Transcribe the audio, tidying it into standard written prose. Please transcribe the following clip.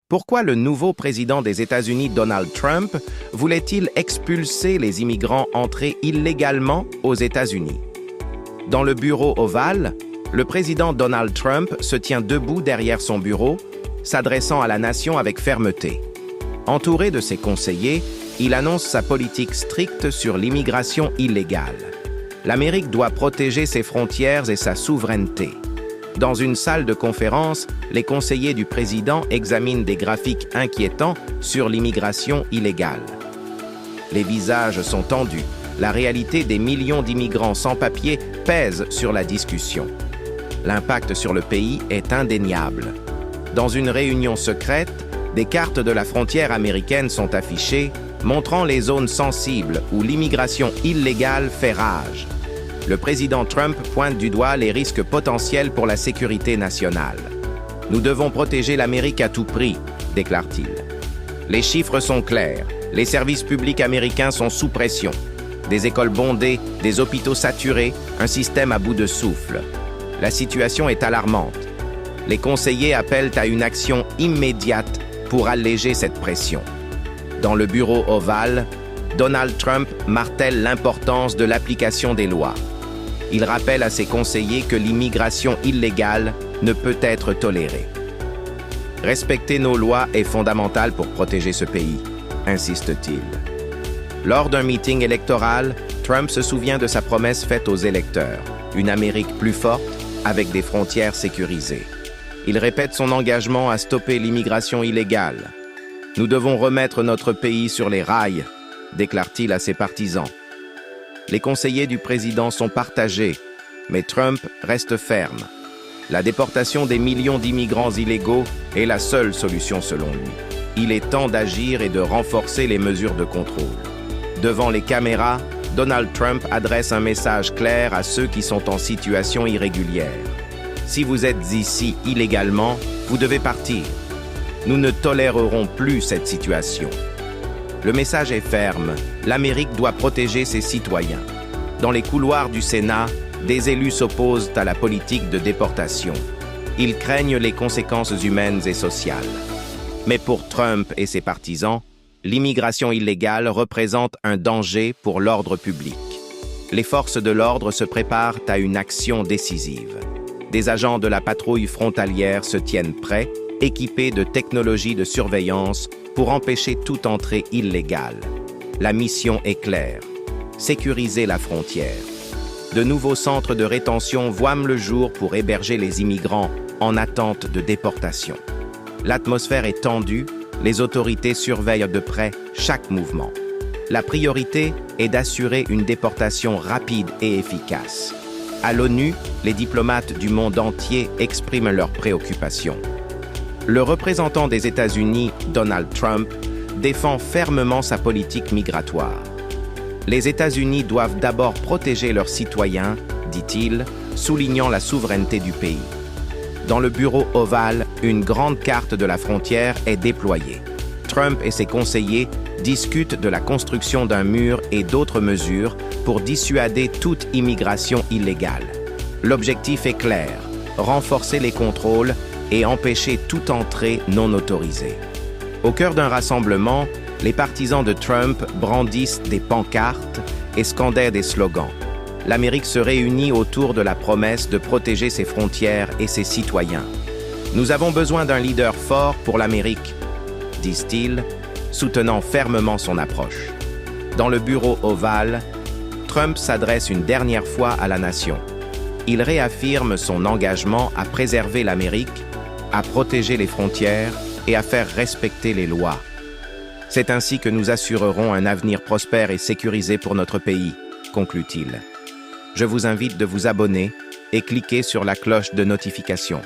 Pourquoi le nouveau président des États-Unis, Donald Trump, voulait-il expulser les immigrants entrés illégalement aux États-Unis? Dans le bureau ovale, le président Donald Trump se tient debout derrière son bureau, s'adressant à la nation avec fermeté. Entouré de ses conseillers, il annonce sa politique stricte sur l'immigration illégale. L'Amérique doit protéger ses frontières et sa souveraineté. Dans une salle de conférence, les conseillers du président examinent des graphiques inquiétants sur l'immigration illégale. Les visages sont tendus. La réalité des millions d'immigrants sans papier pèse sur la discussion. L'impact sur le pays est indéniable. Dans une réunion secrète, des cartes de la frontière américaine sont affichées, montrant les zones sensibles où l'immigration illégale fait rage. Le président Trump pointe du doigt les risques potentiels pour la sécurité nationale. « Nous devons protéger l'Amérique à tout prix », déclare-t-il. Les chiffres sont clairs. Les services publics américains sont sous pression. Des écoles bondées, des hôpitaux saturés, un système à bout de souffle. La situation est alarmante. Les conseillers appellent à une action immédiate pour alléger cette pression. Dans le bureau ovale, Donald Trump martèle l'importance de l'application des lois. Il rappelle à ses conseillers que l'immigration illégale ne peut être tolérée. Respecter nos lois est fondamental pour protéger ce pays, insiste-t-il. Lors d'un meeting électoral, Trump se souvient de sa promesse faite aux électeurs, une Amérique plus forte avec des frontières sécurisées. Il répète son engagement à stopper l'immigration illégale. « Nous devons remettre notre pays sur les rails », déclare-t-il à ses partisans. Les conseillers du président sont partagés, mais Trump reste ferme. La déportation des millions d'immigrants illégaux est la seule solution selon lui. Il est temps d'agir et de renforcer les mesures de contrôle. Devant les caméras, Donald Trump adresse un message clair à ceux qui sont en situation irrégulière. Si vous êtes ici illégalement, vous devez partir. Nous ne tolérerons plus cette situation. Le message est ferme. L'Amérique doit protéger ses citoyens. Dans les couloirs du Sénat, des élus s'opposent à la politique de déportation. Ils craignent les conséquences humaines et sociales. Mais pour Trump et ses partisans, l'immigration illégale représente un danger pour l'ordre public. Les forces de l'ordre se préparent à une action décisive. Des agents de la patrouille frontalière se tiennent prêts, équipés de technologies de surveillance pour empêcher toute entrée illégale. La mission est claire: sécuriser la frontière. De nouveaux centres de rétention voient le jour pour héberger les immigrants en attente de déportation. L'atmosphère est tendue, les autorités surveillent de près chaque mouvement. La priorité est d'assurer une déportation rapide et efficace. À l'ONU, les diplomates du monde entier expriment leurs préoccupations. Le représentant des États-Unis, Donald Trump, défend fermement sa politique migratoire. Les États-Unis doivent d'abord protéger leurs citoyens, dit-il, soulignant la souveraineté du pays. Dans le bureau ovale, une grande carte de la frontière est déployée. Trump et ses conseillers discutent de la construction d'un mur et d'autres mesures pour dissuader toute immigration illégale. L'objectif est clair: renforcer les contrôles et empêcher toute entrée non autorisée. Au cœur d'un rassemblement, les partisans de Trump brandissent des pancartes et scandaient des slogans. L'Amérique se réunit autour de la promesse de protéger ses frontières et ses citoyens. « Nous avons besoin d'un leader fort pour l'Amérique », disent-ils, soutenant fermement son approche. Dans le bureau ovale, Trump s'adresse une dernière fois à la nation. Il réaffirme son engagement à préserver l'Amérique, à protéger les frontières et à faire respecter les lois. C'est ainsi que nous assurerons un avenir prospère et sécurisé pour notre pays, conclut-il. Je vous invite de vous abonner et cliquer sur la cloche de notification.